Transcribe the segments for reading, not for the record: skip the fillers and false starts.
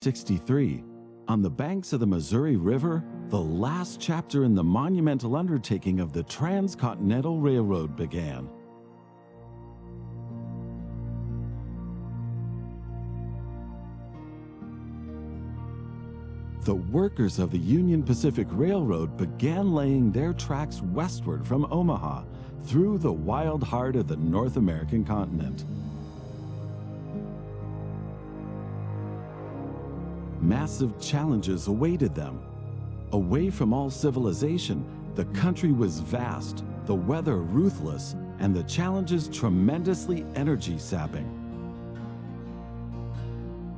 1963, on the banks of the Missouri River, the last chapter in the monumental undertaking of the Transcontinental Railroad began. The workers of the Union Pacific Railroad began laying their tracks westward from Omaha through the wild heart of the North American continent. Massive challenges awaited them. Away from all civilization, the country was vast, the weather ruthless, and the challenges tremendously energy-sapping.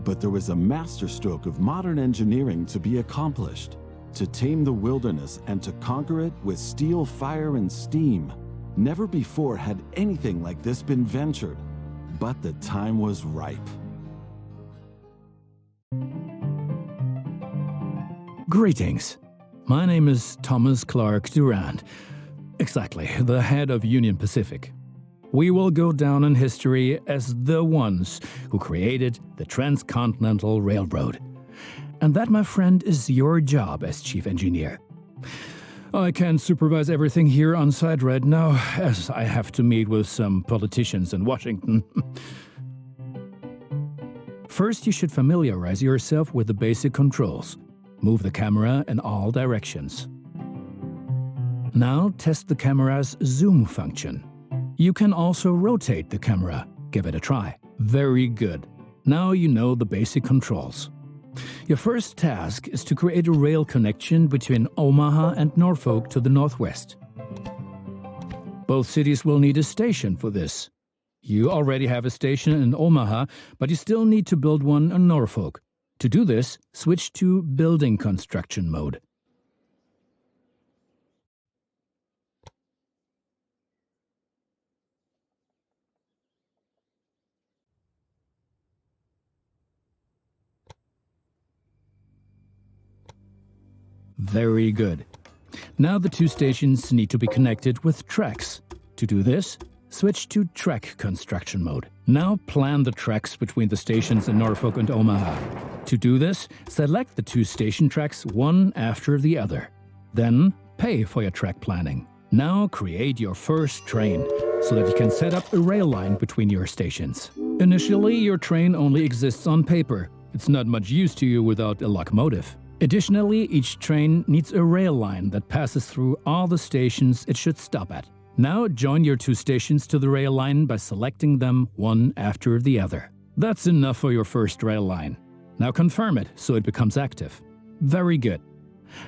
But there was a masterstroke of modern engineering to be accomplished, to tame the wilderness and to conquer it with steel, fire, and steam. Never before had anything like this been ventured, but the time was ripe. Greetings. My name is Thomas Clark Durand. Exactly, the head of Union Pacific. We will go down in history as the ones who created the Transcontinental Railroad. And that, my friend, is your job as chief engineer. I can't supervise everything here on site right now, as I have to meet with some politicians in Washington. First, you should familiarize yourself with the basic controls. Move the camera in all directions. Now test the camera's zoom function. You can also rotate the camera. Give it a try. Very good. Now you know the basic controls. Your first task is to create a rail connection between Omaha and Norfolk to the northwest. Both cities will need a station for this. You already have a station in Omaha, but you still need to build one in Norfolk. To do this, switch to building construction mode. Very good. Now the two stations need to be connected with tracks. To do this, switch to track construction mode. Now plan the tracks between the stations in Norfolk and Omaha. To do this, select the two station tracks one after the other. Then pay for your track planning. Now create your first train so that you can set up a rail line between your stations. Initially, your train only exists on paper. It's not much use to you without a locomotive. Additionally, each train needs a rail line that passes through all the stations it should stop at. Now join your two stations to the rail line by selecting them one after the other. That's enough for your first rail line. Now confirm it so it becomes active. Very good.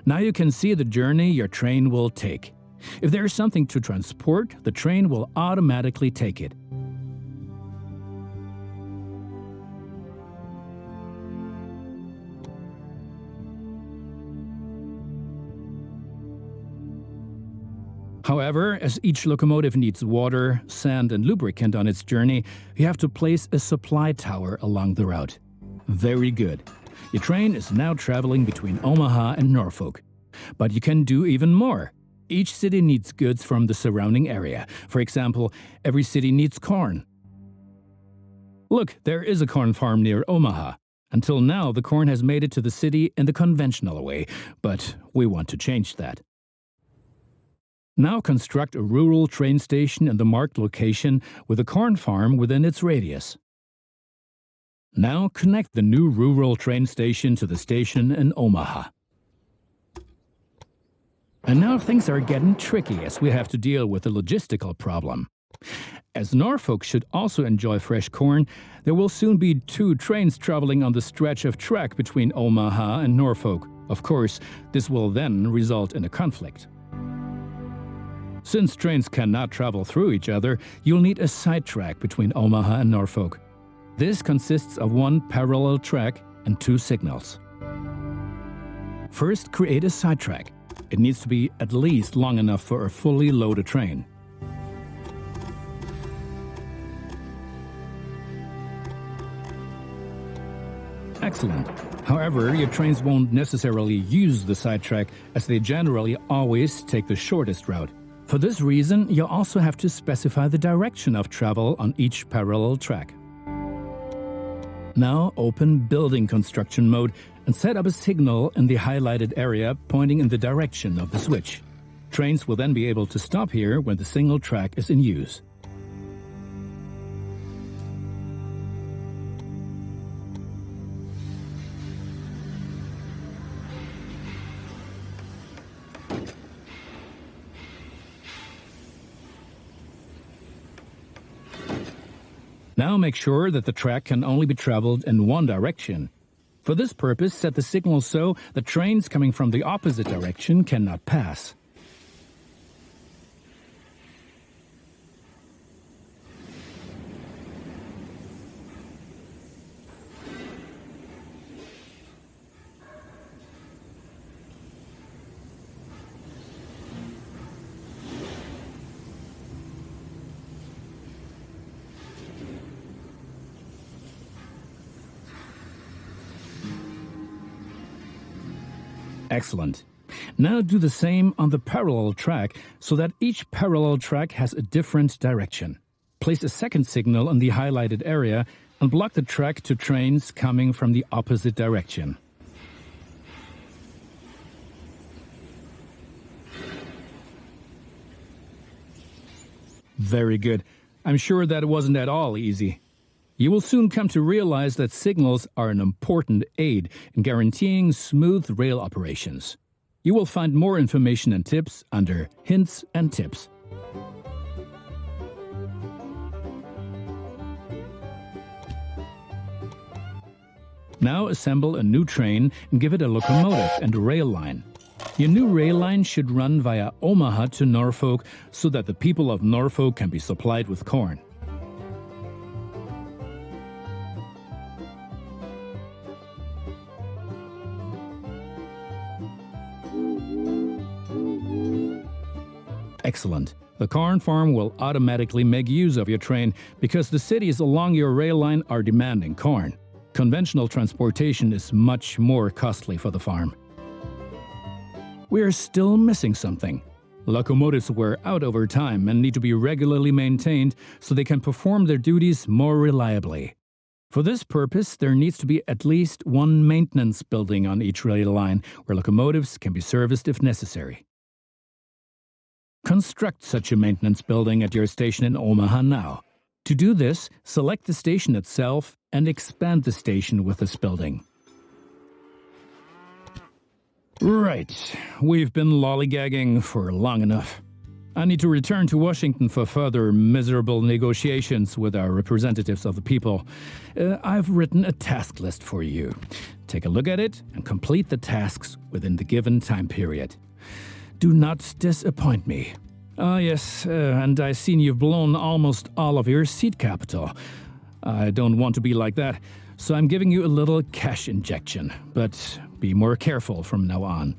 Now you can see the journey your train will take. If there is something to transport, the train will automatically take it. However, as each locomotive needs water, sand, and lubricant on its journey, you have to place a supply tower along the route. Very good. Your train is now traveling between Omaha and Norfolk. But you can do even more. Each city needs goods from the surrounding area. For example, every city needs corn. Look, there is a corn farm near Omaha. Until now, the corn has made it to the city in the conventional way, but we want to change that. Now construct a rural train station in the marked location with a corn farm within its radius. Now connect the new rural train station to the station in Omaha. And now things are getting tricky as we have to deal with a logistical problem. As Norfolk should also enjoy fresh corn, there will soon be two trains traveling on the stretch of track between Omaha and Norfolk. Of course, this will then result in a conflict. Since trains cannot travel through each other, you'll need a side track between Omaha and Norfolk. This consists of one parallel track and two signals. First, create a side track. It needs to be at least long enough for a fully loaded train. Excellent. However, your trains won't necessarily use the side track, as they generally always take the shortest route. For this reason, you also have to specify the direction of travel on each parallel track. Now open Building Construction mode and set up a signal in the highlighted area pointing in the direction of the switch. Trains will then be able to stop here when the signal track is in use. Now make sure that the track can only be traveled in one direction. For this purpose, set the signal so that trains coming from the opposite direction cannot pass. Excellent. Now do the same on the parallel track so that each parallel track has a different direction. Place a second signal in the highlighted area and block the track to trains coming from the opposite direction. Very good. I'm sure that it wasn't at all easy. You will soon come to realize that signals are an important aid in guaranteeing smooth rail operations. You will find more information and tips under Hints and Tips. Now assemble a new train and give it a locomotive and a rail line. Your new rail line should run via Omaha to Norfolk so that the people of Norfolk can be supplied with corn. Excellent. The corn farm will automatically make use of your train because the cities along your rail line are demanding corn. Conventional transportation is much more costly for the farm. We are still missing something. Locomotives wear out over time and need to be regularly maintained so they can perform their duties more reliably. For this purpose, there needs to be at least one maintenance building on each rail line where locomotives can be serviced if necessary. Construct such a maintenance building at your station in Omaha now. To do this, select the station itself and expand the station with this building. Right, we've been lollygagging for long enough. I need to return to Washington for further miserable negotiations with our representatives of the people. I've written a task list for you. Take a look at it and complete the tasks within the given time period. Do not disappoint me. Ah, yes, and I've seen you've blown almost all of your seed capital. I don't want to be like that, so I'm giving you a little cash injection, but be more careful from now on.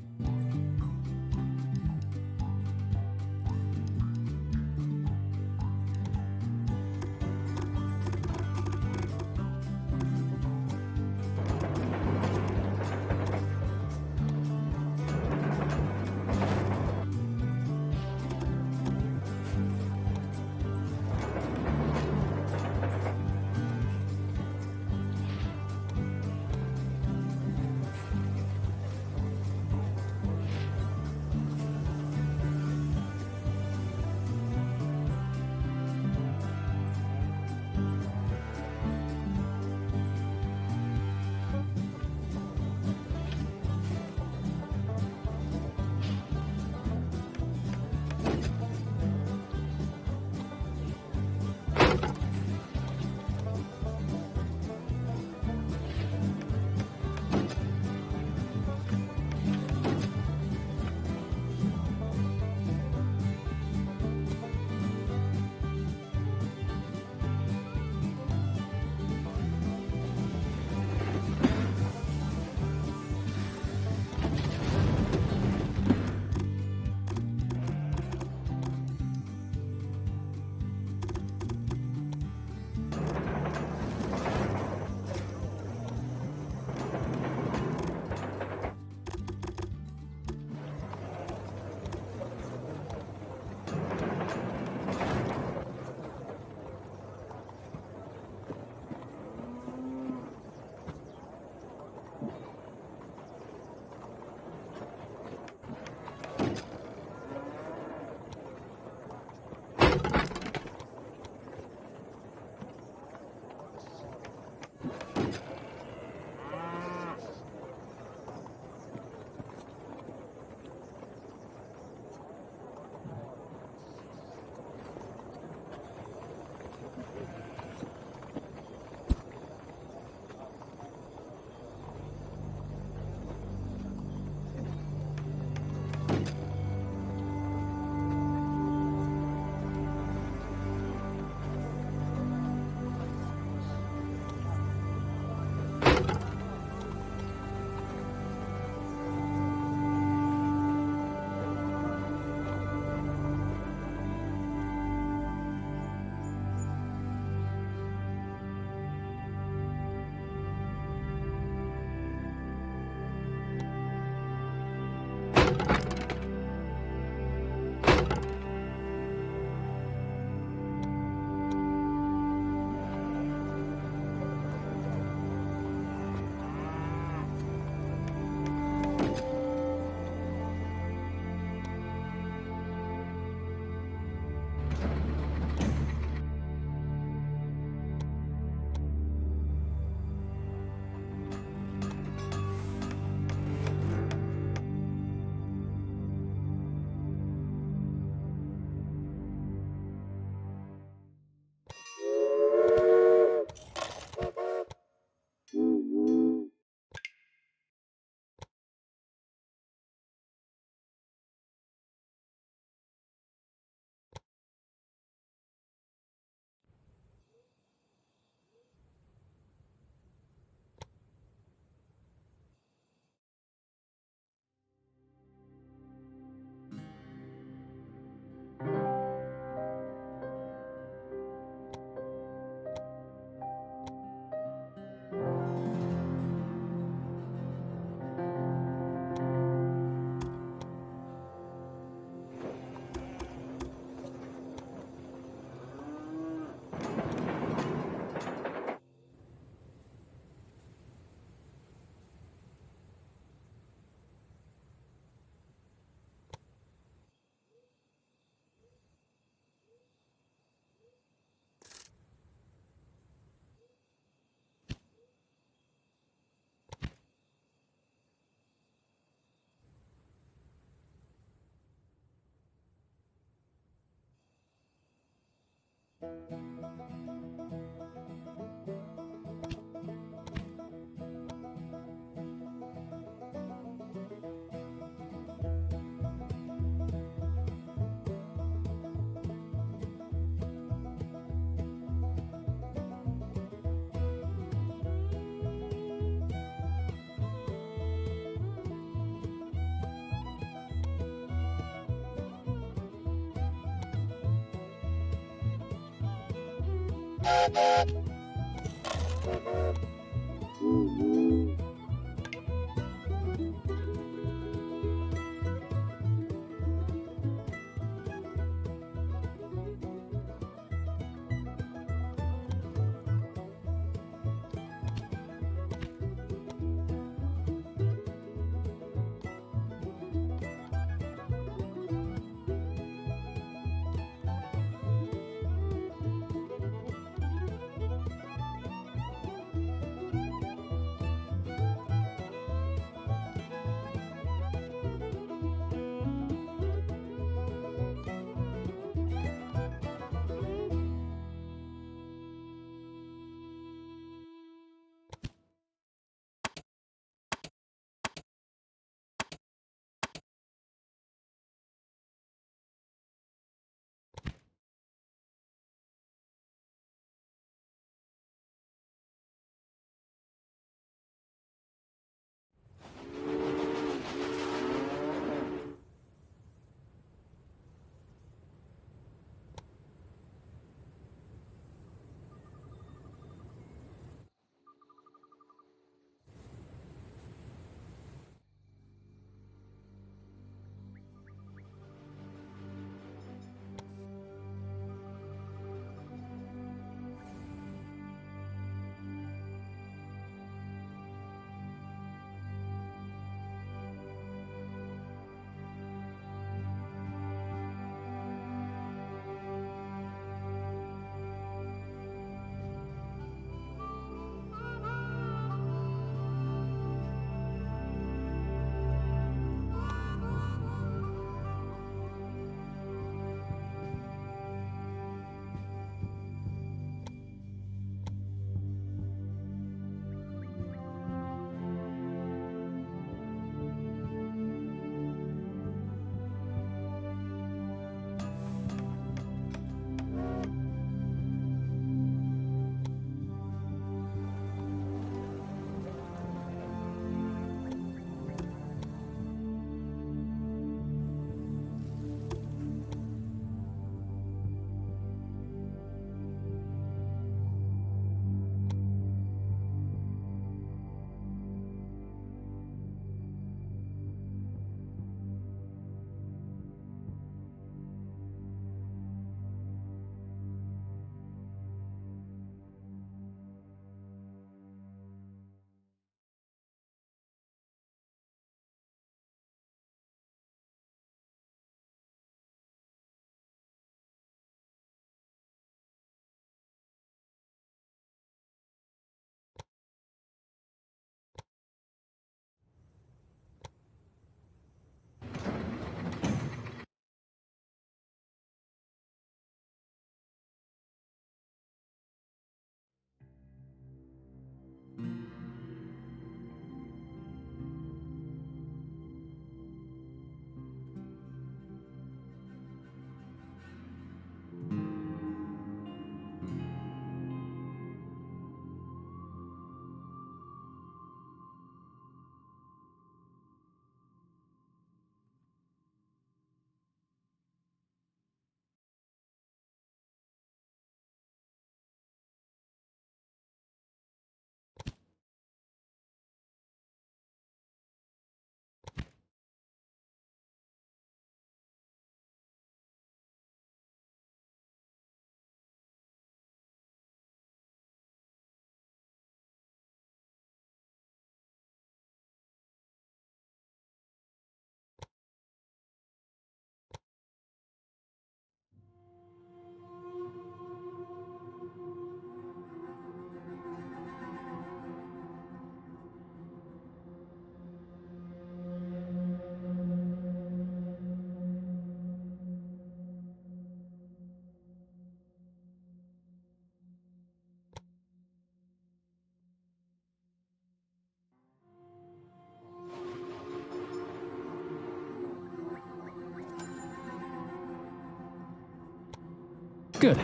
Good.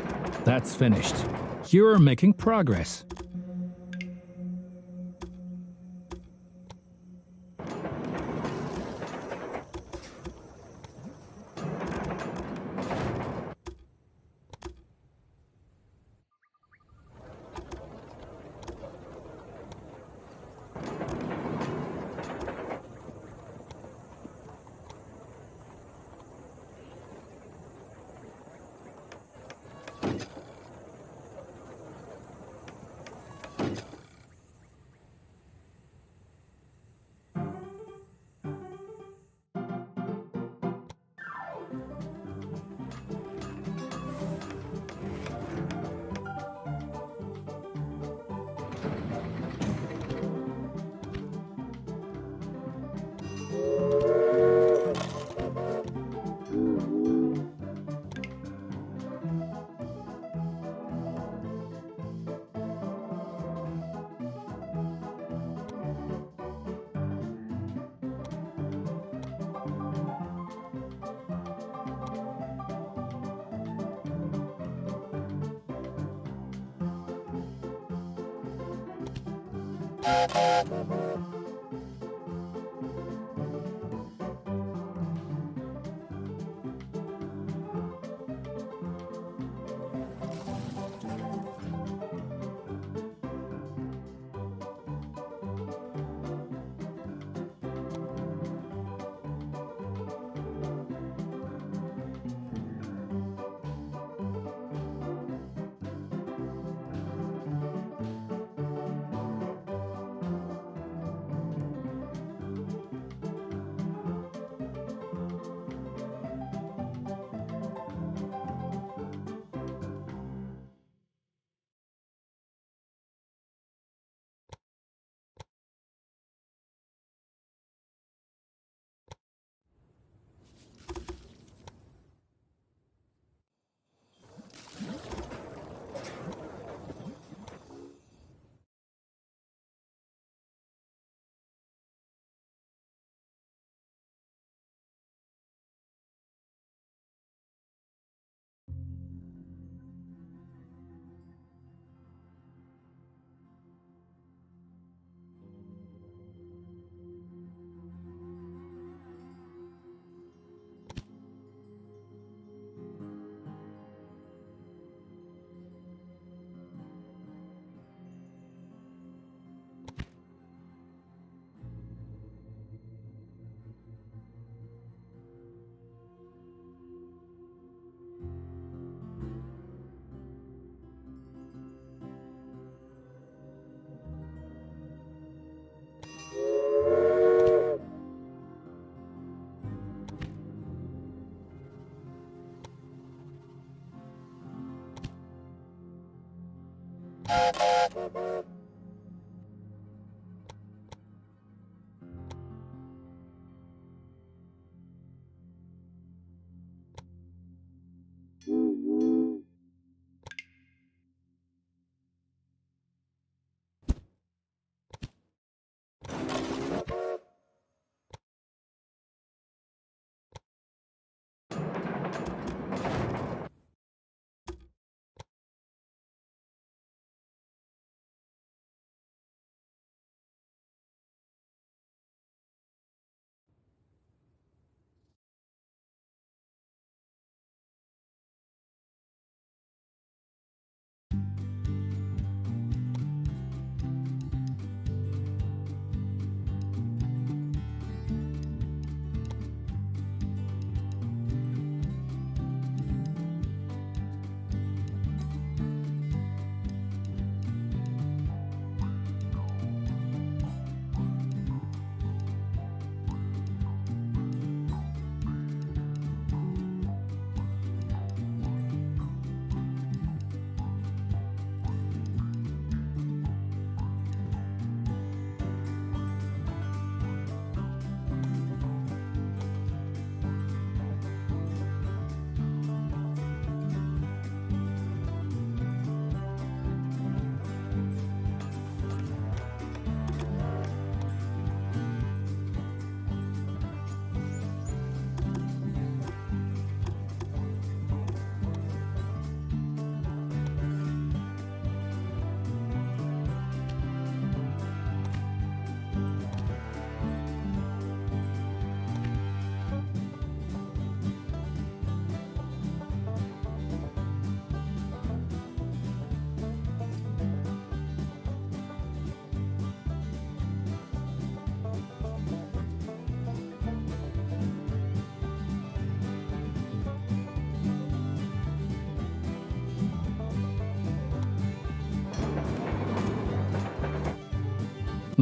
That's finished. You're making progress.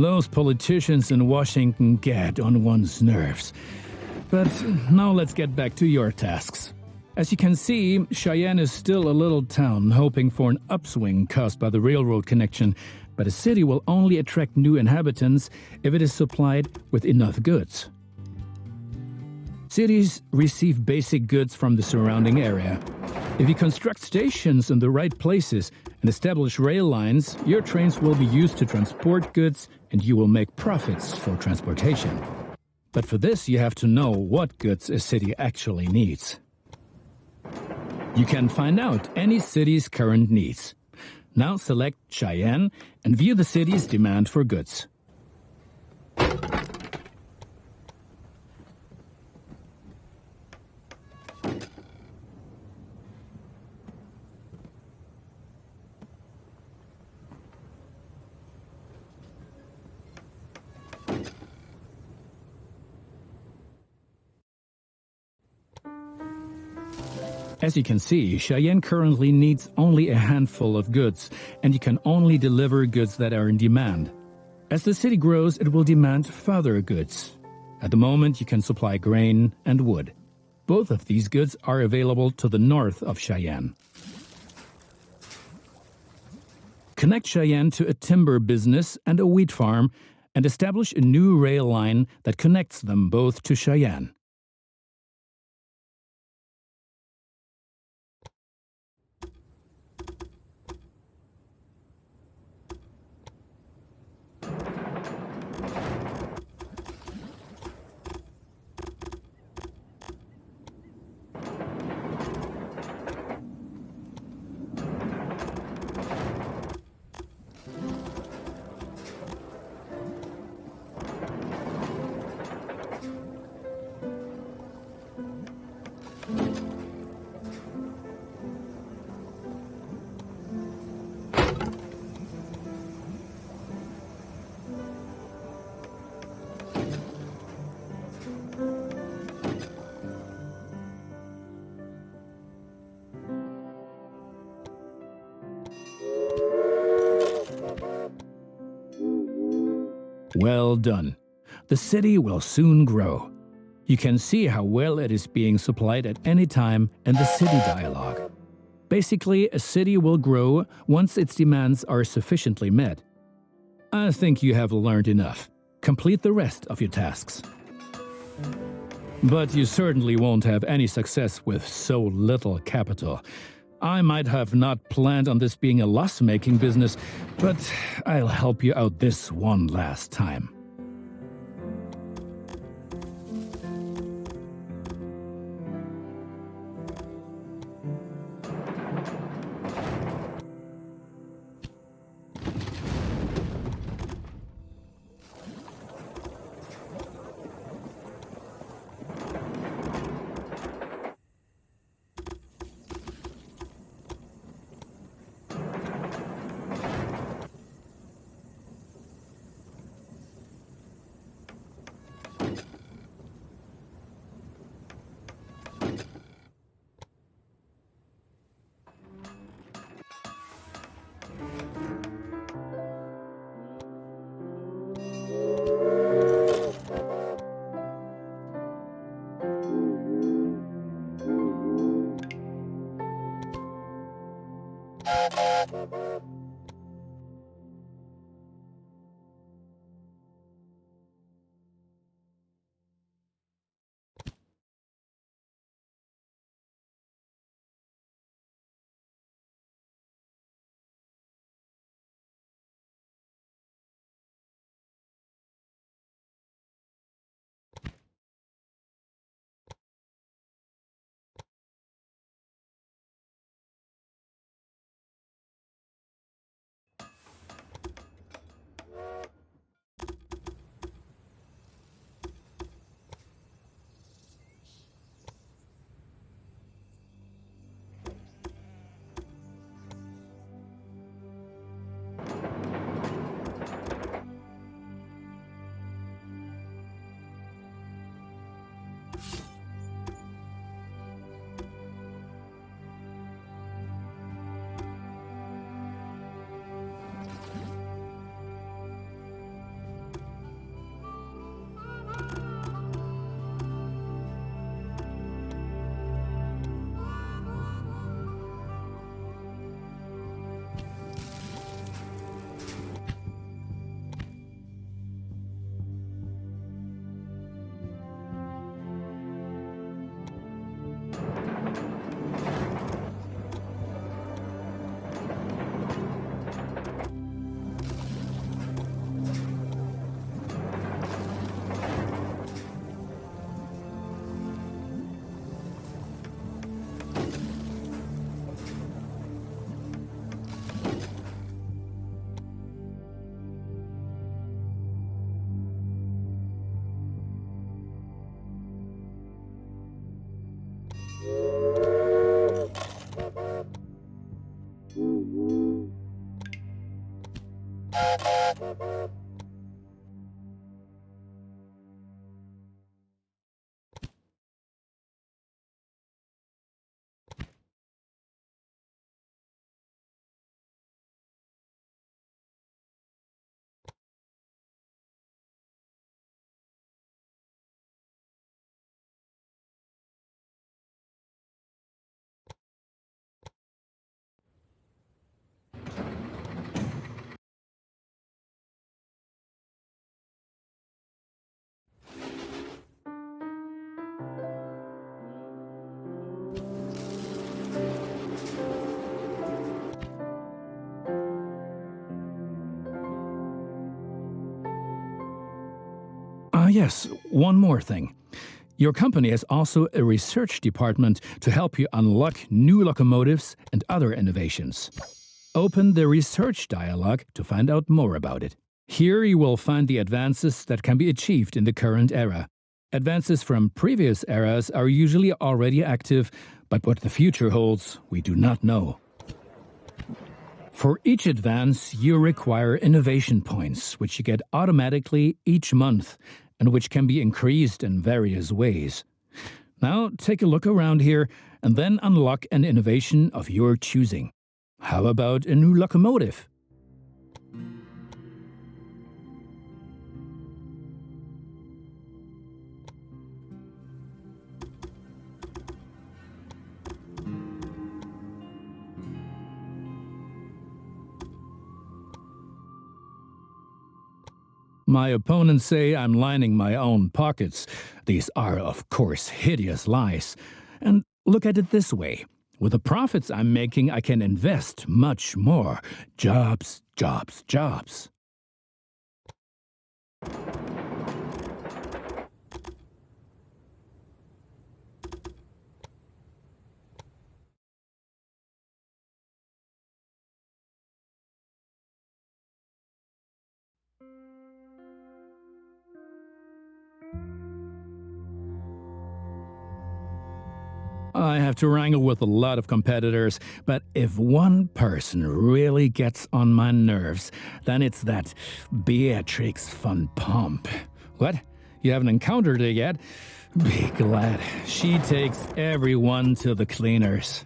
Those politicians in Washington get on one's nerves. But now let's get back to your tasks. As you can see, Cheyenne is still a little town hoping for an upswing caused by the railroad connection, but a city will only attract new inhabitants if it is supplied with enough goods. Cities receive basic goods from the surrounding area. If you construct stations in the right places and establish rail lines, your trains will be used to transport goods and you will make profits for transportation. But for this, you have to know what goods a city actually needs. You can find out any city's current needs. Now select Cheyenne and view the city's demand for goods. As you can see, Cheyenne currently needs only a handful of goods, and you can only deliver goods that are in demand. As the city grows, it will demand further goods. At the moment, you can supply grain and wood. Both of these goods are available to the north of Cheyenne. Connect Cheyenne to a timber business and a wheat farm, and establish a new rail line that connects them both to Cheyenne. Well done. The city will soon grow. You can see how well it is being supplied at any time in the city dialog. Basically, a city will grow once its demands are sufficiently met. I think you have learned enough. Complete the rest of your tasks. But you certainly won't have any success with so little capital. I might have not planned on this being a loss-making business, but I'll help you out this one last time. Yes, one more thing. Your company has also a research department to help you unlock new locomotives and other innovations. Open the research dialog to find out more about it. Here you will find the advances that can be achieved in the current era. Advances from previous eras are usually already active, but what the future holds, we do not know. For each advance, you require innovation points, which you get automatically each month, and which can be increased in various ways. Now take a look around here, and then unlock an innovation of your choosing. How about a new locomotive? My opponents say I'm lining my own pockets. These are, of course, hideous lies. And look at it this way. With the profits I'm making, I can invest much more. Jobs, jobs, jobs. I have to wrangle with a lot of competitors, but if one person really gets on my nerves, then it's that Beatrix von Pomp. What? You haven't encountered her yet? Be glad. She takes everyone to the cleaners.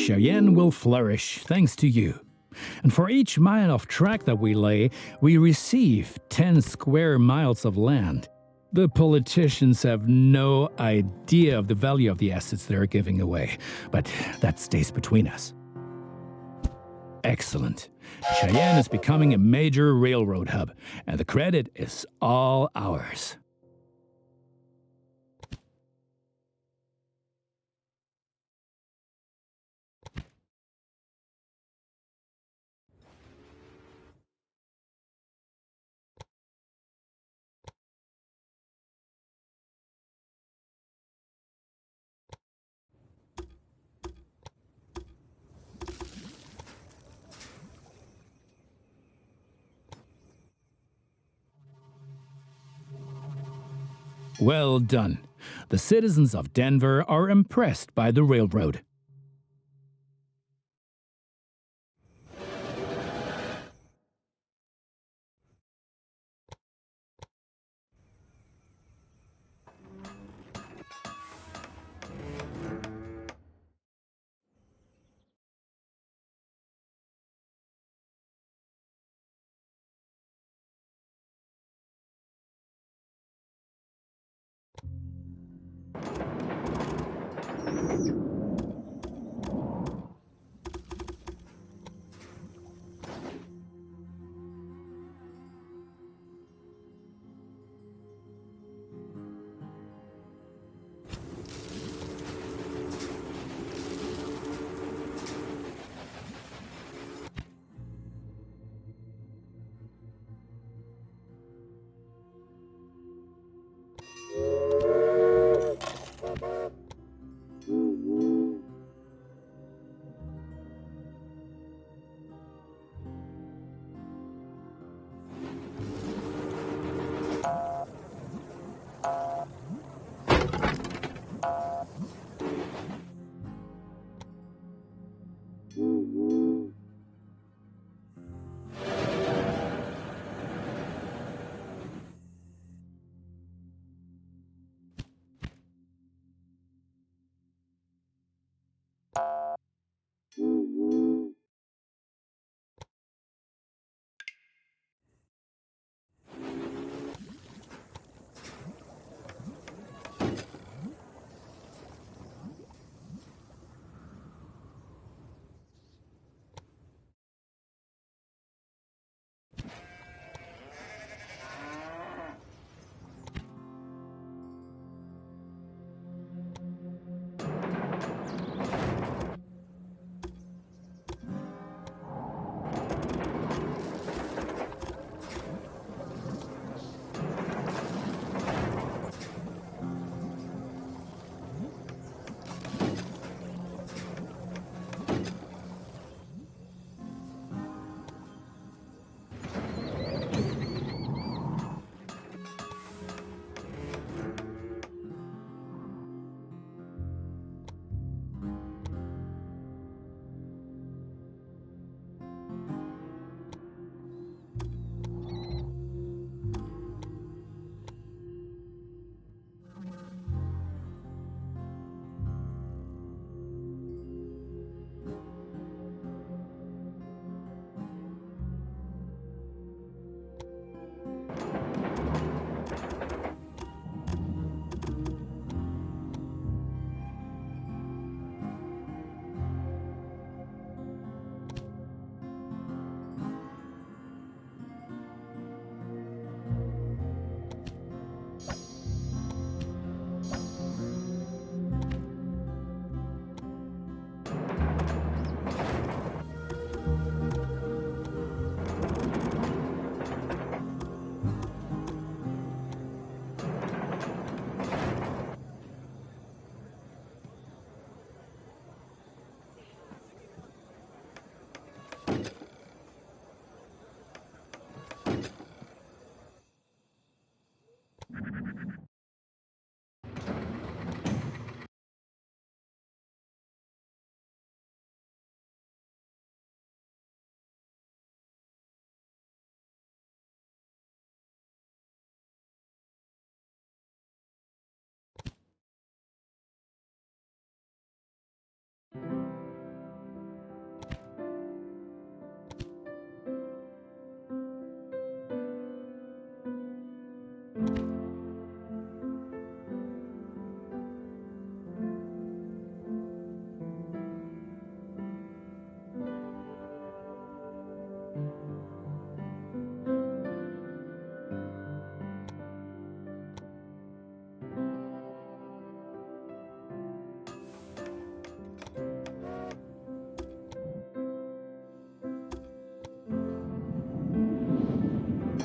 Cheyenne will flourish thanks to you. And for each mile of track that we lay, we receive 10 square miles of land. The politicians have no idea of the value of the assets they're giving away, but that stays between us. Excellent. Cheyenne is becoming a major railroad hub, and the credit is all ours. Well done. The citizens of Denver are impressed by the railroad.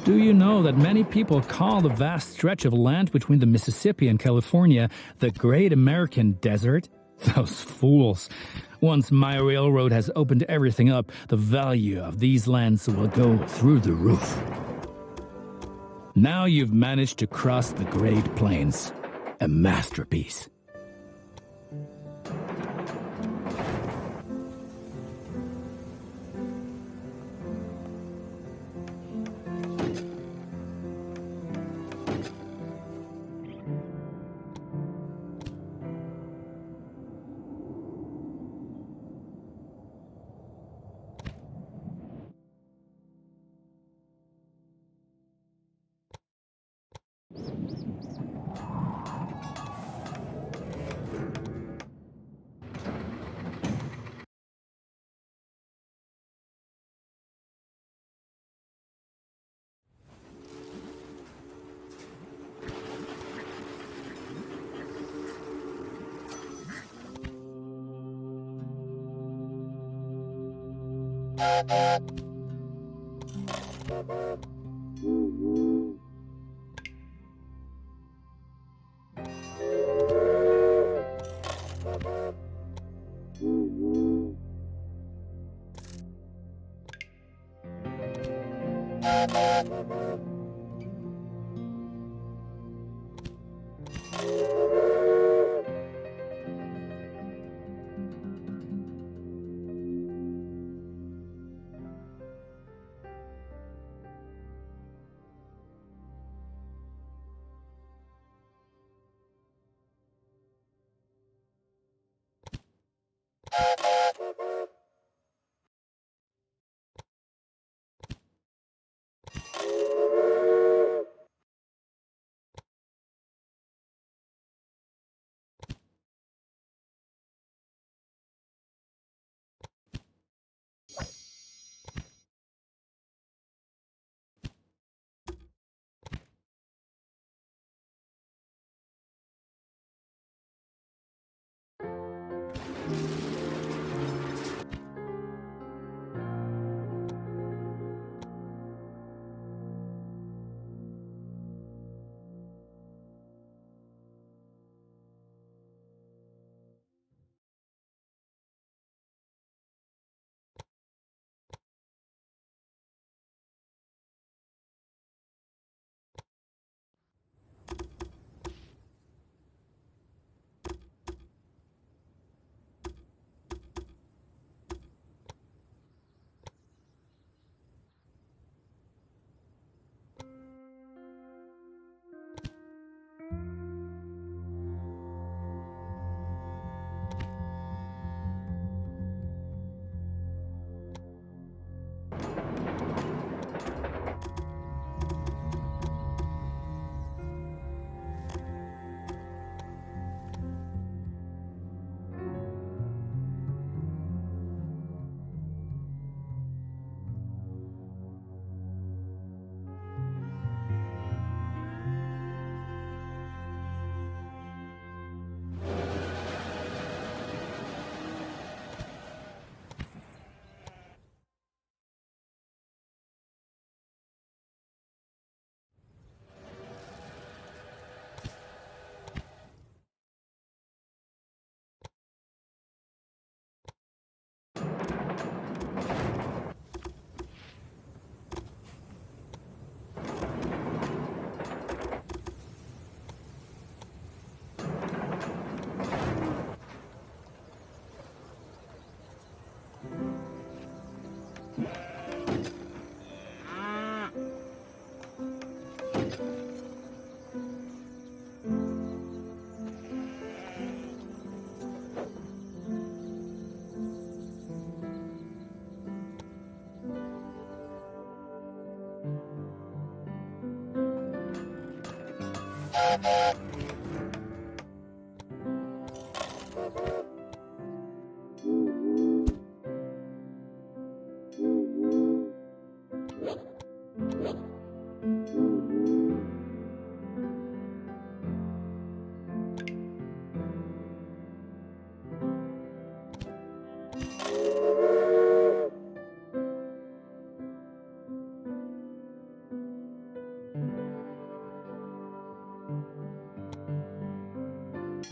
Do you know that many people call the vast stretch of land between the Mississippi and California the Great American Desert? Those fools. Once my railroad has opened everything up, the value of these lands will go through the roof. Now you've managed to cross the Great Plains. A masterpiece.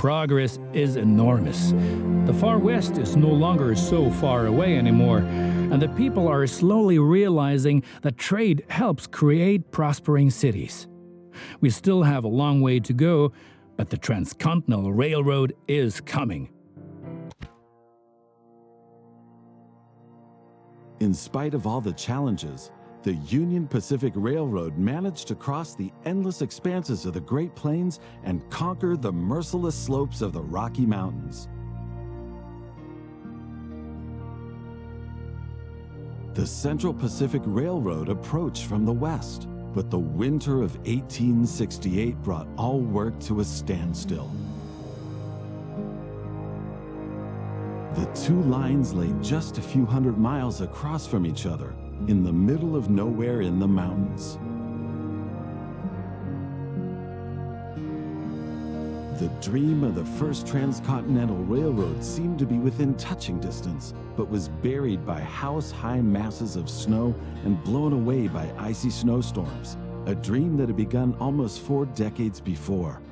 progress is enormous. The Far West is no longer so far away anymore, and the people are slowly realizing that trade helps create prospering cities. We still have a long way to go, but the Transcontinental Railroad is coming. In spite of all the challenges, the Union Pacific Railroad managed to cross the endless expanses of the Great Plains and conquer the merciless slopes of the Rocky Mountains. The Central Pacific Railroad approached from the west, but the winter of 1868 brought all work to a standstill. The two lines lay just a few hundred miles across from each other, in the middle of nowhere in the mountains. The dream of the first transcontinental railroad seemed to be within touching distance, but was buried by house-high masses of snow and blown away by icy snowstorms, a dream that had begun almost 4 decades before.